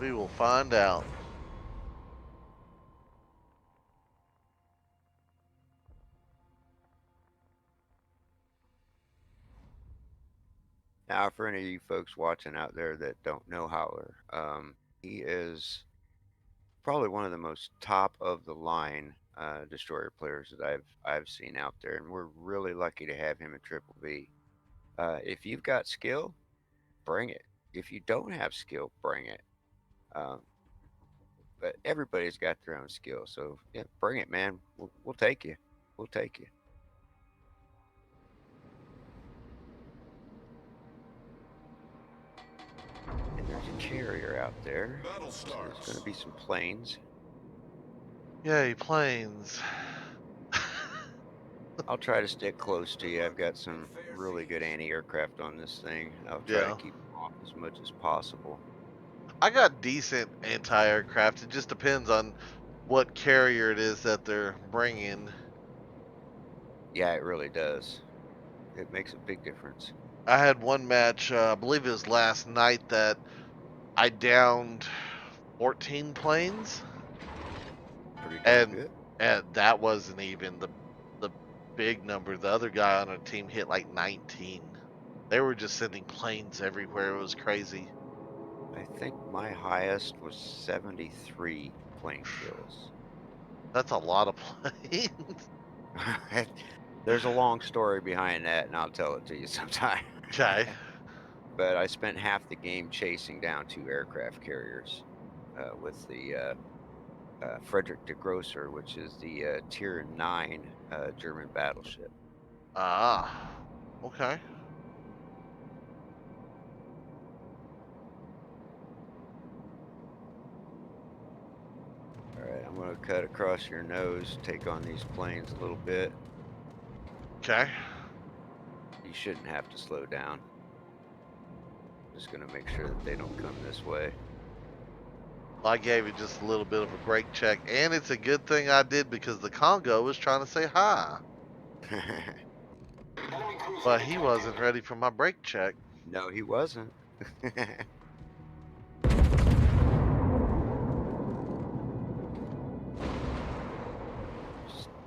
We will find out. Now, for any of you folks watching out there that don't know Howler, he is probably one of the most top of the line destroyer players that I've seen out there, and we're really lucky to have him in Triple B. If you've got skill, bring it. If you don't have skill, bring it. Um, but everybody's got their own skill, so yeah, bring it, man. We'll take you. We'll take you. And there's a carrier out there. Battle So there's going to starts. be some planes. Yay, planes. I'll try to stick close to you. I've got some really good anti-aircraft on this thing. I'll try to Yeah. keep them off as much as possible. I got decent anti-aircraft. It just depends on what carrier it is that they're bringing. Yeah, it really does. It makes a big difference. I had one match, I believe it was last night, that I downed 14 planes, Pretty darn and good. that wasn't even the big number. The other guy on our team hit like 19. They were just sending planes everywhere. It was crazy. I think my highest was 73 plane kills. That's a lot of planes. There's a long story behind that, and I'll tell it to you sometime. Okay. But I spent half the game chasing down 2 aircraft carriers with the Frederick de Grosser, which is the Tier 9 German battleship. Ah. Okay. All right, I'm going to cut across your nose, take on these planes a little bit. Okay. You shouldn't have to slow down. Just going to make sure that they don't come this way. I gave it just a little bit of a brake check, and it's a good thing I did because the Congo was trying to say hi, but he wasn't ready for my brake check. No, he wasn't.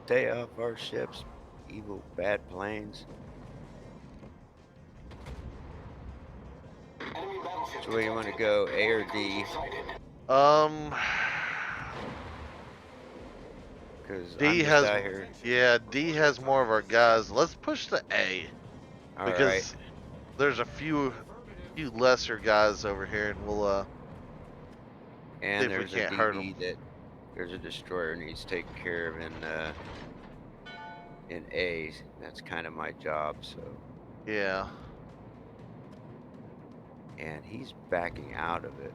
Stay off our ships, evil bad planes. So where you want to go, A or D? Um, Because I'm D just has, out here. yeah, D has more of our guys. Let's push the A All right. because there's a few lesser guys over here, and we'll see And if we there's a can't hurt them. DB that there's a destroyer needs taken care of in A. That's kind of my job. So, Yeah. and he's backing out of it.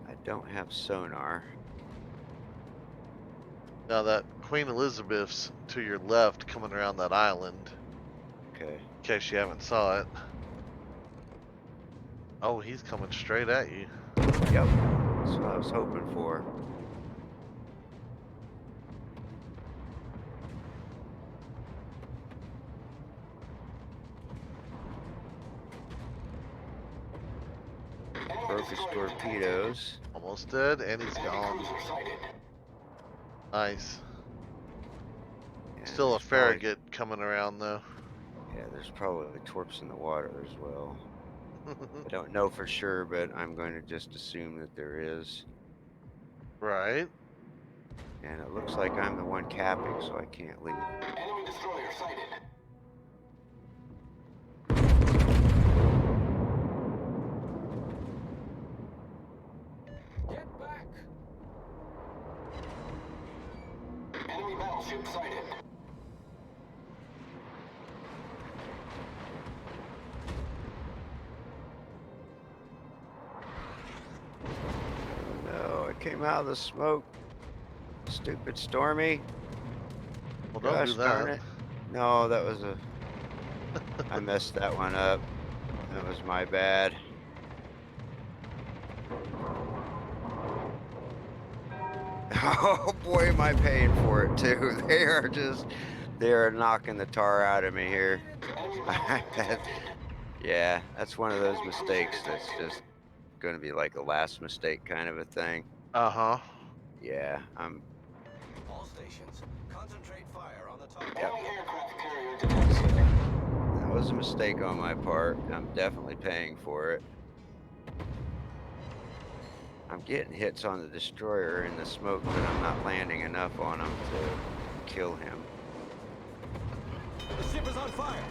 I don't have sonar. Now that Queen Elizabeth's to your left, coming around that island. Okay. In case you haven't saw it. Oh, he's coming straight at you. Yep. That's what I was hoping for. Broke his torpedoes. Almost dead, and he's gone. Nice. Yeah, Still a there's probably farragut coming around though. there's probably torps in the water as well. I don't know for sure, but I'm going to just assume that there is. Right. And it looks like I'm the one capping, so I can't leave. Enemy destroyer sighted. Get back! Enemy battleship sighted. No, it came out of the smoke. Stupid Stormy. Well, don't do Gosh darn that. it. No, that was a... I messed that one up. That was my bad. Oh boy, am I paying for it too. They are knocking the tar out of me here. Enemy Enemy I battleship had- detected. yeah, that's one of those Enemy cruiser mistakes that's detected. just going to be like a last mistake kind of a thing. Uh-huh. Yeah, All stations, concentrate fire on the target. Yep. Enemy aircraft carrier So detected. that was a mistake on my part. I'm definitely paying for it. I'm getting hits on the destroyer in the smoke, but I'm not landing enough on him to kill him. The ship is on fire.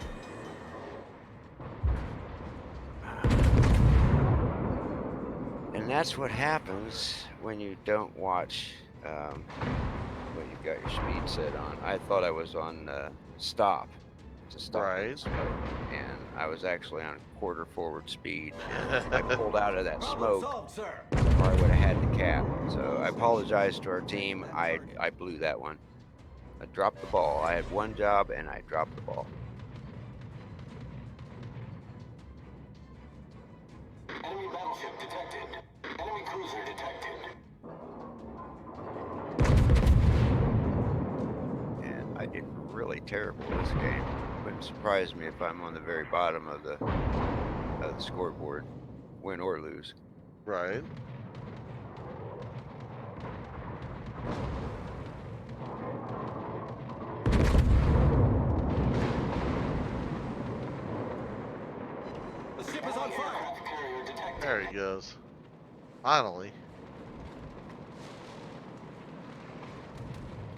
And that's what happens when you don't watch when you've got your speed set on. I thought I was on stop to stop in the Right. smoke, and I was actually on quarter forward speed. I pulled out of that Problem smoke, solved, sir. or I would have had the cap. So I apologize to our team. I blew that one. I dropped the ball. I had one job, and I dropped the ball. Enemy battleship detected. Enemy cruiser detected. And I did really terrible this game. Wouldn't surprise me if I'm on the very bottom of the scoreboard, win or lose. Right. The ship is Enemy on fire. aircraft carrier detected. There he goes. Finally.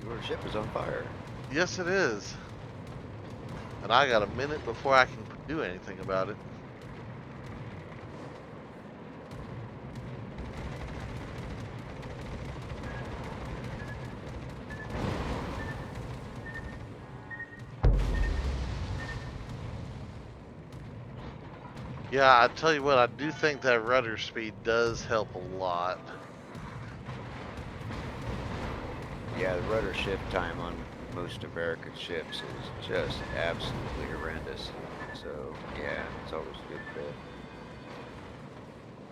Your ship is on fire. Yes, it is. And I got a minute before I can do anything about it. Yeah, I tell you what, I do think that rudder speed does help a lot. Yeah, the rudder shift time on most American ships is just absolutely horrendous. So yeah, it's always a good bit.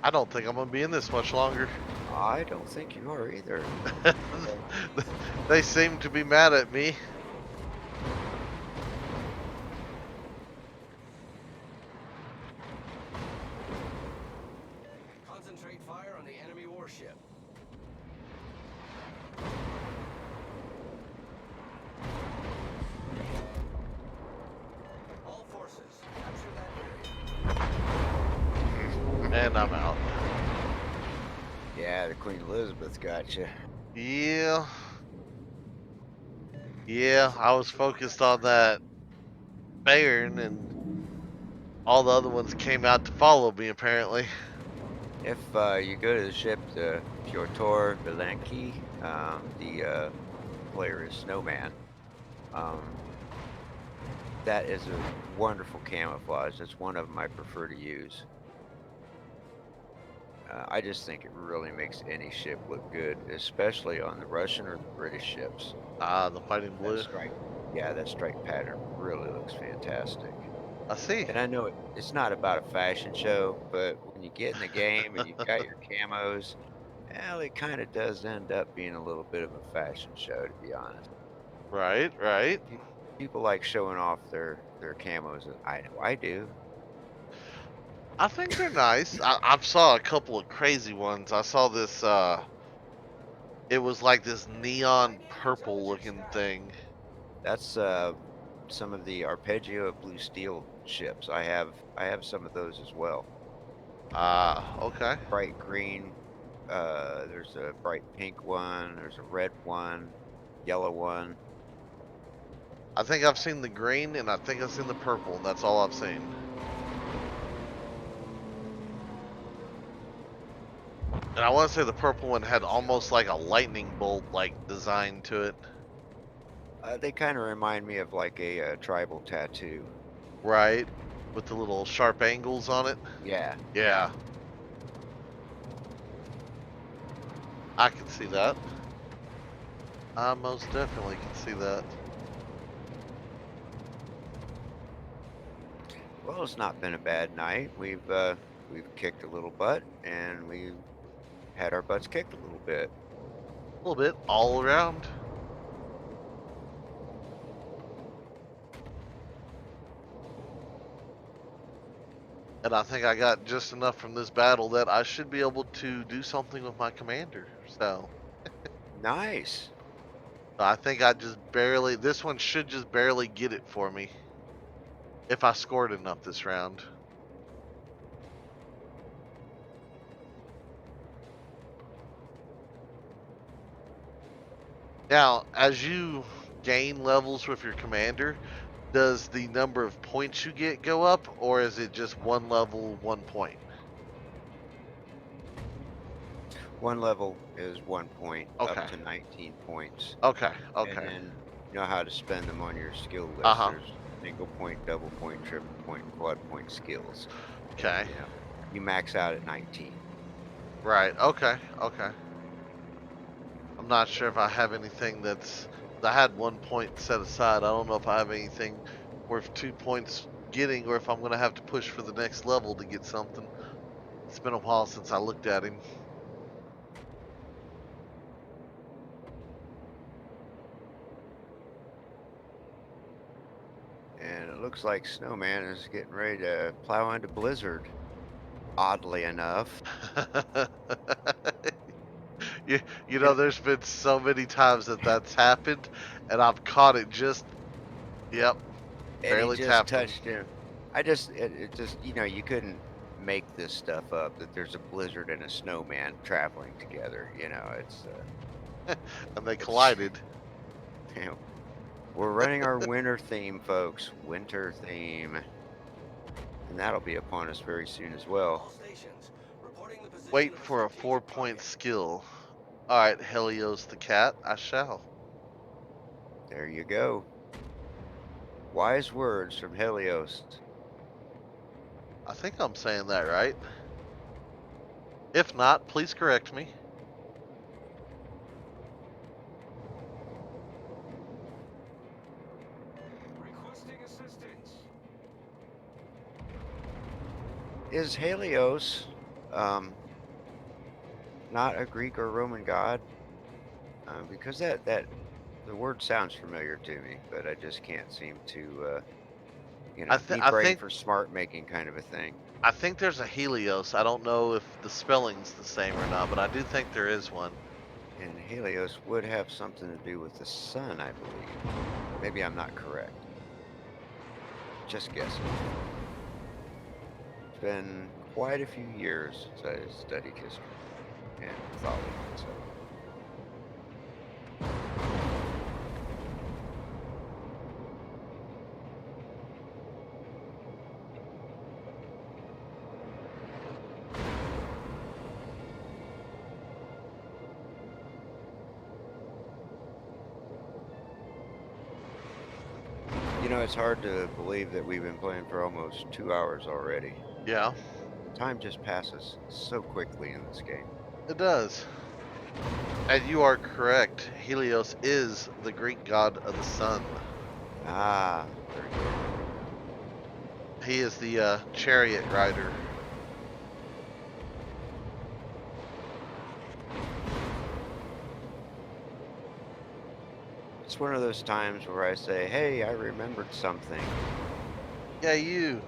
I don't think I'm gonna be in this much longer. I don't think you are either. They seem to be mad at me. Concentrate fire on the enemy warship. All forces, capture that area. And I'm out. Yeah, the Queen Elizabeth got you. Yeah. Yeah, I was focused on that Bayern and all the other ones came out to follow me apparently. If you go to the ship, the Piotr Belenki, the player is Snowman. Um, that is a wonderful camouflage. That's one of them I prefer to use. I just think it really makes any ship look good, especially on the Russian or the British ships. Ah, the fighting That blue. strike, yeah, that strike pattern really looks fantastic. I see. And I know it's not about a fashion show, but when you get in the game and you've got your camos, well, it kind of does end up being a little bit of a fashion show, to be honest. Right, right. Pe- People like showing off their camos. I know I do. I think they're nice. I saw a couple of crazy ones. I saw this it was like this neon purple looking thing. That's some of the Arpeggio Blue Steel ships. I have some of those as well. Ah, okay. Bright green. There's a bright pink one. There's a red one, yellow one. I think I've seen the green and I think I've seen the purple and that's all I've seen. And I want to say the purple one had almost like a lightning bolt like design to it. They kind of remind me of like a tribal tattoo. Right? With the little sharp angles on it. Yeah, Yeah. I can see that. I most definitely can see that. Well, it's not been a bad night. We've kicked a little butt, and we had our butts kicked a little bit. A little bit all around. And I think I got just enough from this battle that I should be able to do something with my commander. So Nice. I think I just barely, this one should just barely get it for me if I scored enough this round. Now, as you gain levels with your commander, does the number of points you get go up, or is it just one level, 1 point? One level is 1 point up Okay. to 19 points. Okay. And Okay. then you know how to spend them on your skill Uh list. huh. There's single point, double point, triple point, and quad point skills. Okay. You know, you max out at 19. Right. Okay. Okay. I'm not sure if I have anything that's. I had 1 point set aside. I don't know if I have anything worth 2 points getting, or if I'm gonna have to push for the next level to get something. It's been a while since I looked at him. And it looks like Snowman is getting ready to plow into Blizzard. Oddly enough, you know, and there's been so many times that that's happened, and I've caught it just. Yep. and he Barely just tapped him. touched him. It just you couldn't make this stuff up that there's a blizzard and a snowman traveling together. And they It's collided. you know, we're running our winter theme, folks. Winter theme, and that'll be upon us very soon as well. All stations, reporting the position Wait of a for a strategic 4 point target. skill. Alright, Helios the cat, I shall. There you go. Wise words from Helios. I think I'm saying that right. If not, please correct me. Requesting assistance. Is Helios um, not a Greek or Roman god? Because that the word sounds familiar to me, but I just can't seem to I th- me I brain think for smart making kind of a thing. I think there's a Helios. I don't know if the spelling's the same or not, but I do think there is one. And Helios would have something to do with the sun, I believe. Maybe I'm not correct. Just guessing. It's been quite a few years since I studied history and mythology and so. It's hard to believe that we've been playing for almost 2 hours already. Yeah, Time just passes so quickly in this game. it does. And you are correct. Helios is the Greek god of the sun. Ah, very good. He is the chariot rider. It's one of those times where I say, hey, I remembered something. Yeah, you.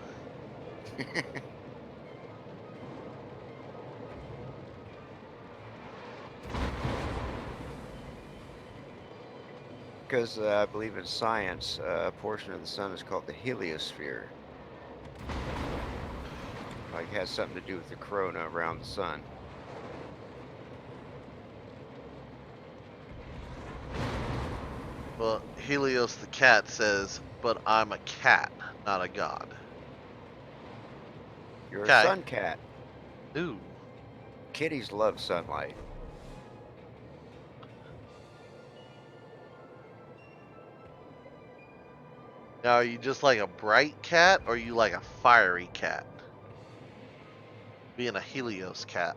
Because I believe in science, a portion of the sun is called the heliosphere. Like it has something to do with the corona around the sun. Well, Helios the cat says, but I'm a cat, not a god. You're a Okay. sun cat. Ooh. Kitties love sunlight. Now, are you just like a bright cat, or are you like a fiery cat? Being a Helios cat.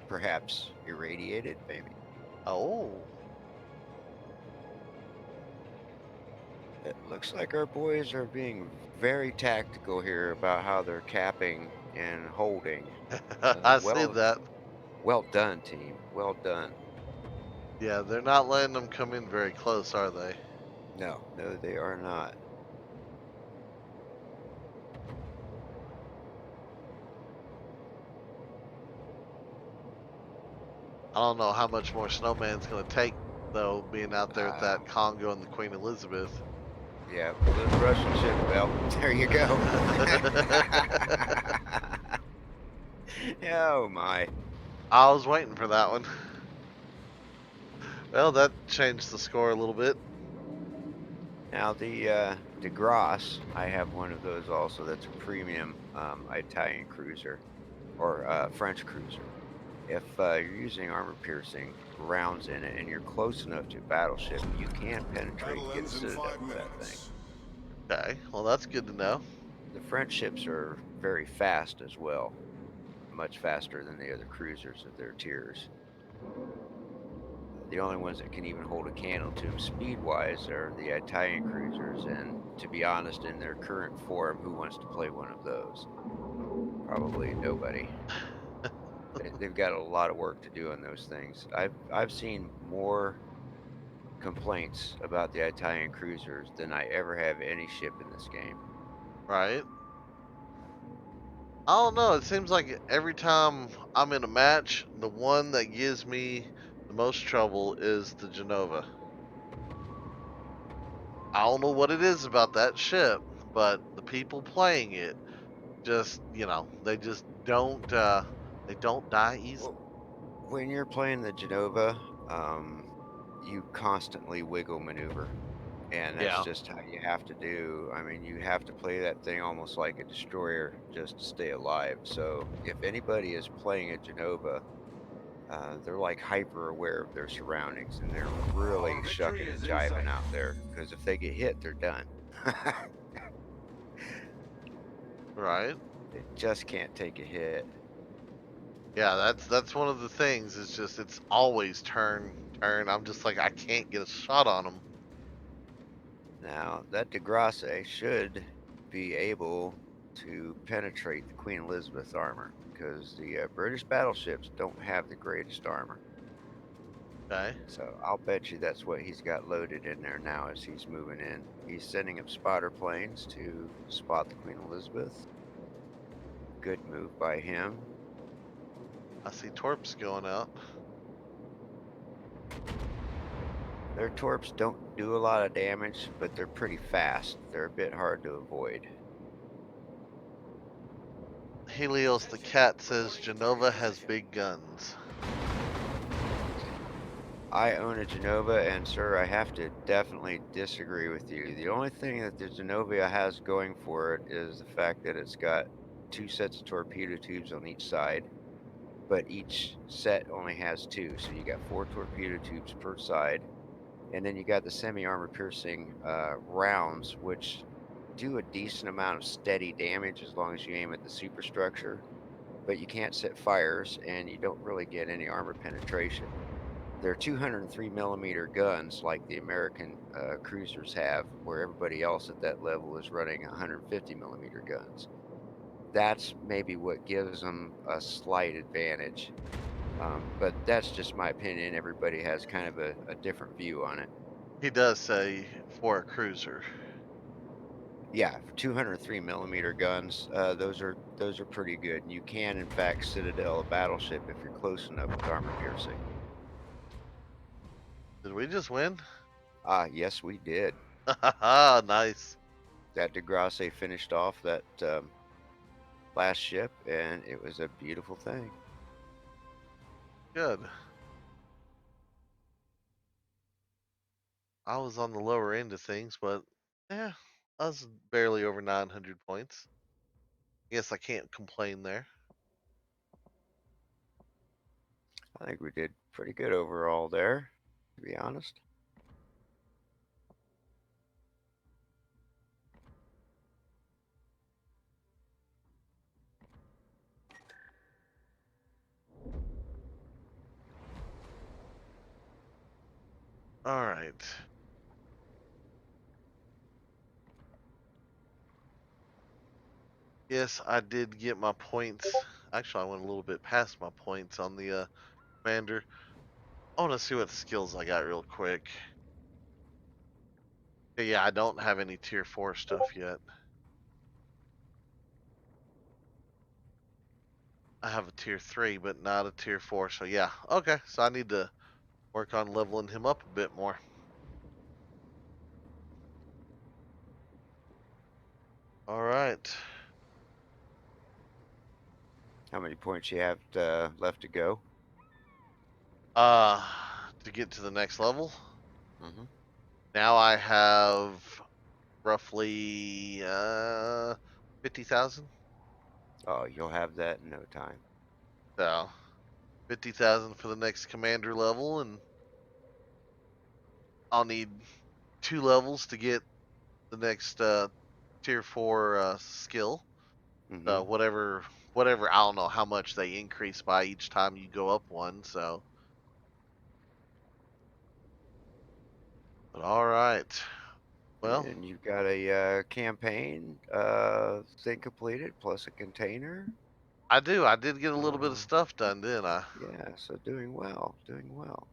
Perhaps irradiated, maybe. Oh. It looks like our boys are being very tactical here about how they're capping and holding. Uh, I see well, that. well done, team. Well done. Yeah, they're not letting them come in very close, are they? No, no, they are not. I don't know how much more Snowman's gonna take though, being out there with Uh, that Congo and the Queen Elizabeth. yeah, the Russian ship. Well, there you go. Oh my. I was waiting for that one. Well, that changed the score a little bit. Now the DeGrasse, I have one of those also. That's a premium Italian cruiser or French cruiser. If you're using armor-piercing rounds in it and you're close enough to a battleship, you can penetrate and Battle get a ends in citadel 5 with that thing. minutes. Okay, well that's good to know. The French ships are very fast as well, much faster than the other cruisers of their tiers. The only ones that can even hold a candle to them speed-wise are the Italian cruisers, and to be honest, in their current form, who wants to play one of those? Probably nobody. They've got a lot of work to do on those things. I've seen more complaints about the Italian cruisers than I ever have any ship in this game. Right? I don't know. It seems like every time I'm in a match, the one that gives me the most trouble is the Genova. I don't know what it is about that ship, but the people playing it just, they just don't die easy. Well, when you're playing the Genova, um, you constantly wiggle maneuver, and that's Yeah. just how you have to do. I mean, you have to play that thing almost like a destroyer just to stay alive. So if anybody is playing a Genova, they're like hyper aware of their surroundings, and they're really Our victory shucking and is in jiving sight. out there because if they get hit, they're done. Right? They just can't take a hit. Yeah, that's one of the things. It's just it's always turn, turn. I'm just like I can't get a shot on them. Now, that DeGrasse should be able to penetrate the Queen Elizabeth armor because the British battleships don't have the greatest armor. Okay. So I'll bet you that's what he's got loaded in there now as he's moving in. He's sending up spotter planes to spot the Queen Elizabeth. Good move by him. I see torps going up. Their torps don't do a lot of damage, but they're pretty fast. They're a bit hard to avoid. Helios the cat says Genova has big guns. I own a Genova, and sir, I have to definitely disagree with you. The only thing that the Genova has going for it is the fact that it's got two sets of torpedo tubes on each side, but each set only has two. So you got four torpedo tubes per side, and then you got the semi-armor piercing rounds, which do a decent amount of steady damage as long as you aim at the superstructure, but you can't set fires, and you don't really get any armor penetration. They're 203 millimeter guns like the American cruisers have, where everybody else at that level is running 150 millimeter guns. That's maybe what gives them a slight advantage. But that's just my opinion. Everybody has kind of a different view on it. He does say for a cruiser. Yeah, 203 millimeter guns, those are pretty good. And you can, in fact, citadel a battleship if you're close enough with armor piercing. Did we just win? Ah, yes, we did. Nice. That DeGrasse finished off that last ship, and it was a beautiful thing. Good. I was on the lower end of things, but yeah, I was barely over 900 points. Guess I can't complain there. I think we did pretty good overall there, to be honest. All right. Yes, I did get my points. Actually, I went a little bit past my points on the commander. I want to see what skills I got real quick. Yeah, I don't have any tier 4 stuff yet. I have a tier 3, but not a tier 4. So yeah, okay. So I need to work on leveling him up a bit more. All right. How many points you have left to go? Uh, to get to the next level, Mm-hmm. now I have roughly 50,000. Oh, you'll have that in no time. So 50,000 for the next commander level, and I'll need 2 levels to get the next tier 4 skill. Mm-hmm. So whatever, I don't know how much they increase by each time you go up one. So, but all right. Well, And you've got a campaign thing completed, plus a container. I do. I did get a little bit of Uh, stuff done, didn't I? yeah, so doing well, doing well.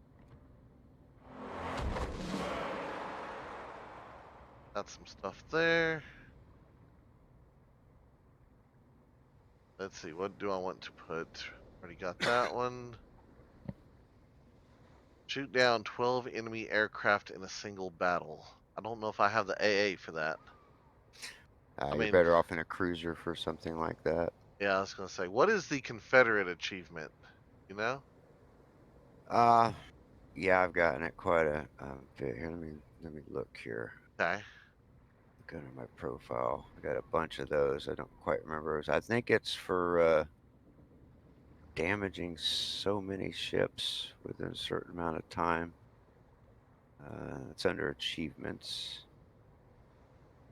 Got some stuff there. Let's see. What do I want to put? Already got that one. Shoot down 12 enemy aircraft in a single battle. I don't know if I have the AA for that. I You're mean, better off in a cruiser for something like that. yeah, I was gonna say, what is the Confederate achievement? You know? Uh, yeah, I've gotten it quite a bit here. Let me look here. Okay. Go to my profile. I got a bunch of those. I don't quite remember. I think it's for damaging so many ships within a certain amount of time. It's under achievements,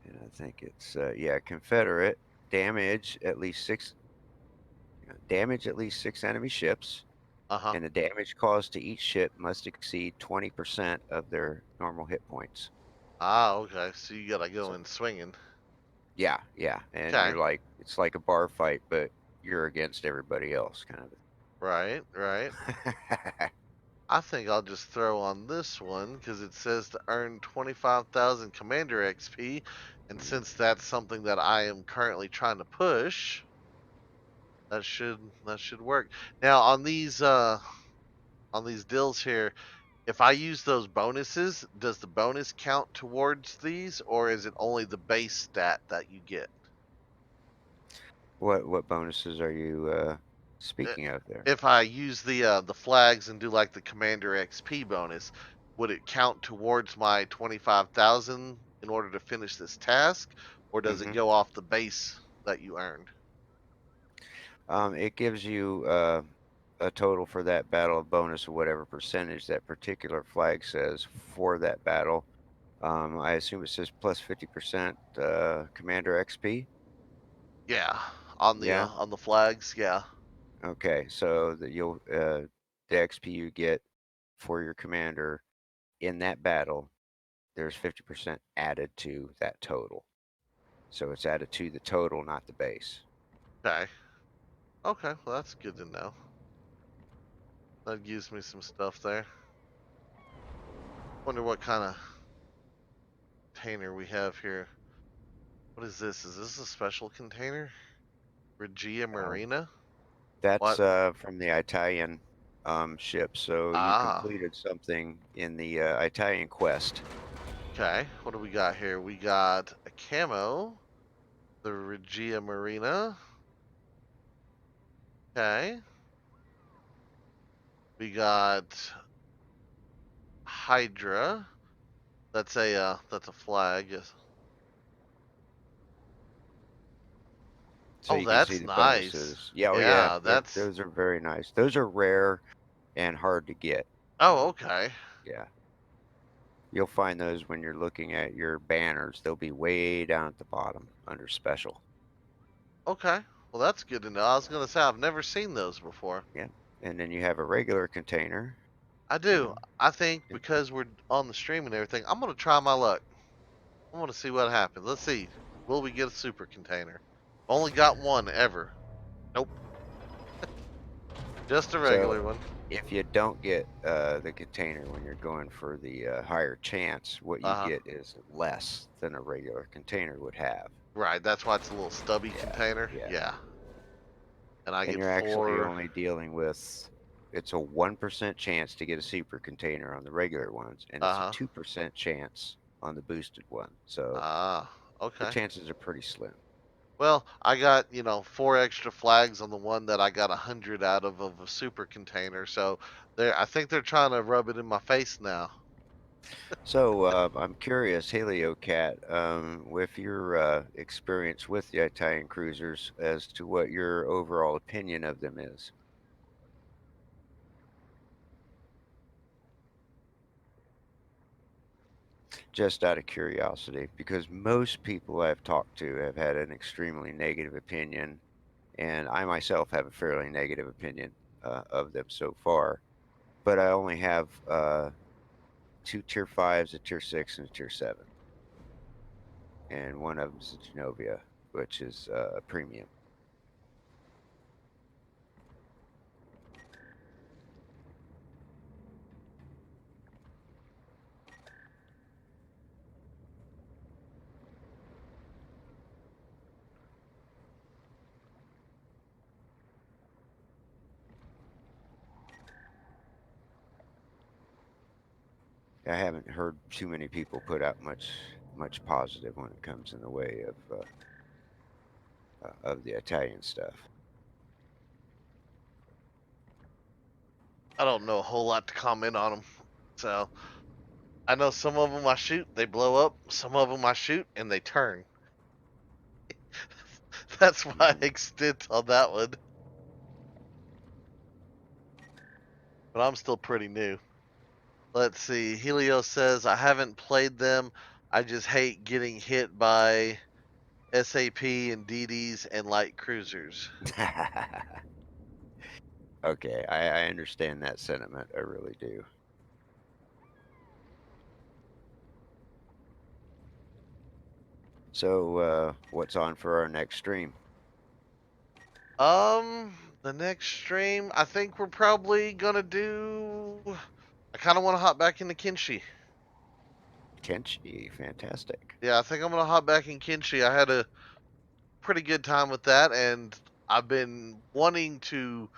and I think it's yeah, Confederate damage at least six enemy ships, Uh-huh. and the damage caused to each ship must exceed 20% of their normal hit points. Ah, okay. So you gotta go So in swinging. yeah, yeah, and Okay. you're like it's like a bar fight, but you're against everybody else, kind Right, right. of. I think I'll just throw on this one because it says to earn 25,000 Commander XP, and Mm. since that's something that I am currently trying to push, that should work. Now on these deals here, if I use those bonuses, does the bonus count towards these, or is it only the base stat that you get? What bonuses are you I- speaking of there? If I use the flags and do like the Commander XP bonus, would it count towards my 25,000 in order to finish this task, or does it Hmm. go off the base that you earned? It gives you a total for that battle of bonus of whatever percentage that particular flag says for that battle. I assume it says plus 50% Commander XP. Yeah, Yeah. on the flags, yeah. Okay. So that you'll the XP you get for your commander in that battle, there's 50% added to that total. So it's added to the total, not the base. Okay. Okay, well that's good to know. That gives me some stuff there. Wonder what kind of container we have here. What is this? Is this a special container? Regia Uh, Marina? That's What? from the Italian ship. So you Ah, completed something in the Italian quest. okay. What do we got here? We got a camo, the Regia Marina. Okay. We got Hydra. That's a flag. Yes. So Oh, you can see that's the nice. bonuses. Yeah, oh yeah, Yeah, that's. those are very nice. Those are rare and hard to get. Oh, Um, okay. yeah, you'll find those when you're looking at your banners. They'll be way down at the bottom under special. Okay. Well, that's good to know. I was gonna say I've never seen those before. Yeah, and then you have a regular container. I You do. know, I think yeah. because we're on the stream and everything, I'm gonna try my luck. I want to see what happens. Let's see. Will we get a super container? Only got one ever. Nope. Just a So regular one. if you don't get the container when you're going for the higher chance, what you Uh huh. get is less than a regular container would have. Right. That's why it's a little stubby Yeah, container. yeah. Yeah. and I And get you're actually 4. only dealing with it's a 1% chance to get a super container on the regular ones, and it's a Uh-huh. 2% chance on the boosted one. So Ah, the okay. chances are pretty slim. Well, I got, 4 extra flags on the one that I got 100 out of a super container. So I think they're trying to rub it in my face now. So I'm curious, HelioCat, with your experience with the Italian cruisers, as to what your overall opinion of them is. Just out of curiosity, because most people I've talked to have had an extremely negative opinion, and I myself have a fairly negative opinion of them so far. But I only have two tier fives, a tier six, and a tier seven, and one of them is a Genovia, which is a premium. I haven't heard too many people put out much positive when it comes in the way of the Italian stuff. I don't know a whole lot to comment on them. So I know some of them I shoot, they blow up. Some of them I shoot and they turn. That's my Hmm. extent on that one. But I'm still pretty new. Let's see. Helio says I haven't played them. I just hate getting hit by SAP and DDs and light cruisers. Okay, I understand that sentiment. I really do. So, what's on for our next stream? The next stream, I think we're probably gonna do. I kind of want to hop back into Kinshi. Kenshi, fantastic. Yeah, I think I'm gonna hop back in Kinshi. I had a pretty good time with that, and I've been wanting to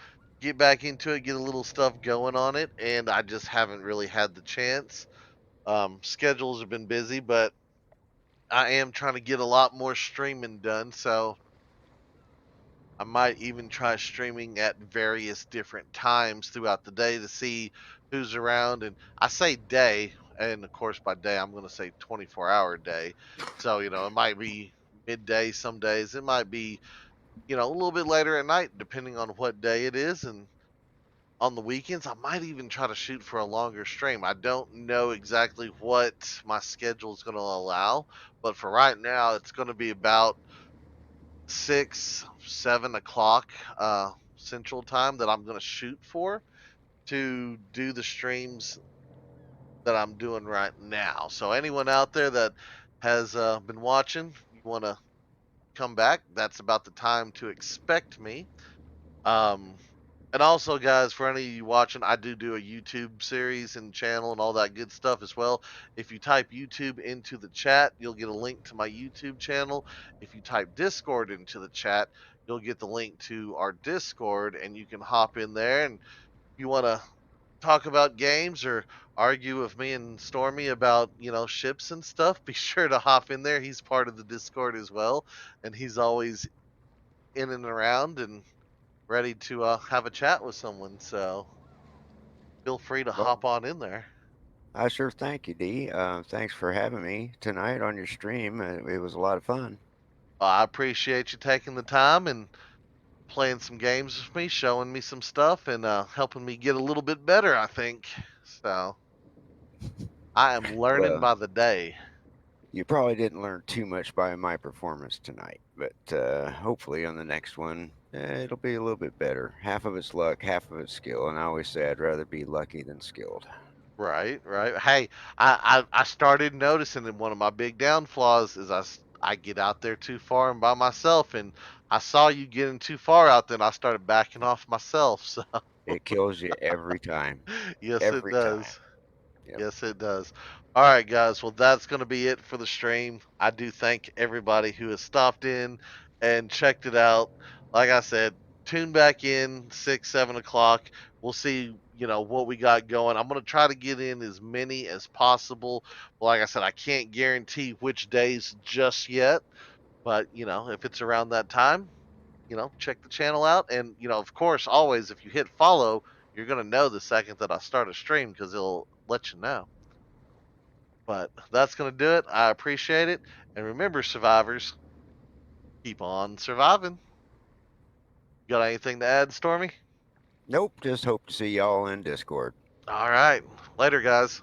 get back into it, get a little stuff going on it, and I just haven't really had the chance. Schedules have been busy, but I am trying to get a lot more streaming done, so I might even try streaming at various different times throughout the day to see who's around. And I say day, and of course by day I'm going to say 24-hour day. So it might be midday some days. It might be a little bit later at night, depending on what day it is. And on the weekends, I might even try to shoot for a longer stream. I don't know exactly what my schedule is going to allow, but for right now, it's going to be about 6, 7 o'clock Central Time that I'm going to shoot for to do the streams that I'm doing right now. So anyone out there that has been watching, you want to come back, that's about the time to expect me. Um, and also, guys, for any of you watching, I do a YouTube series and channel and all that good stuff as well. If you type YouTube into the chat, you'll get a link to my YouTube channel. If you type Discord into the chat, you'll get the link to our Discord, and you can hop in there. And if you want to talk about games or argue with me and Stormy about, ships and stuff, be sure to hop in there. He's part of the Discord as well, and he's always in and around and ready to have a chat with someone. So feel free to Well, hop on in there. I sure thank you, D. Thanks for having me tonight on your stream. It was a lot of fun. I appreciate you taking the time and playing some games with me, showing me some stuff, and helping me get a little bit better, I think. So I am learning Well, by the day. you probably didn't learn too much by my performance tonight, but hopefully on the next one, it'll be a little bit better. Half of it's luck, half of it's skill, and I always say I'd rather be lucky than skilled. Right, right. Hey, I started noticing that one of my big downfalls is I get out there too far and by myself, and I saw you getting too far out there, and I started backing off myself. So It kills you every time. yes, it Every time. does. Yep. Yes, it does. All right, guys. Well, that's going to be it for the stream. I do thank everybody who has stopped in and checked it out. Like I said, tune back in 6, 7 o'clock. We'll see, what we got going. I'm gonna try to get in as many as possible. Like I said, I can't guarantee which days just yet, but if it's around that time, check the channel out. And of course, always if you hit follow, you're gonna know the second that I start a stream because it'll let you know. But that's gonna do it. I appreciate it, and remember, survivors, keep on surviving. Got anything to add, Stormy? Nope, just hope to see y'all in Discord. All right. Later, guys.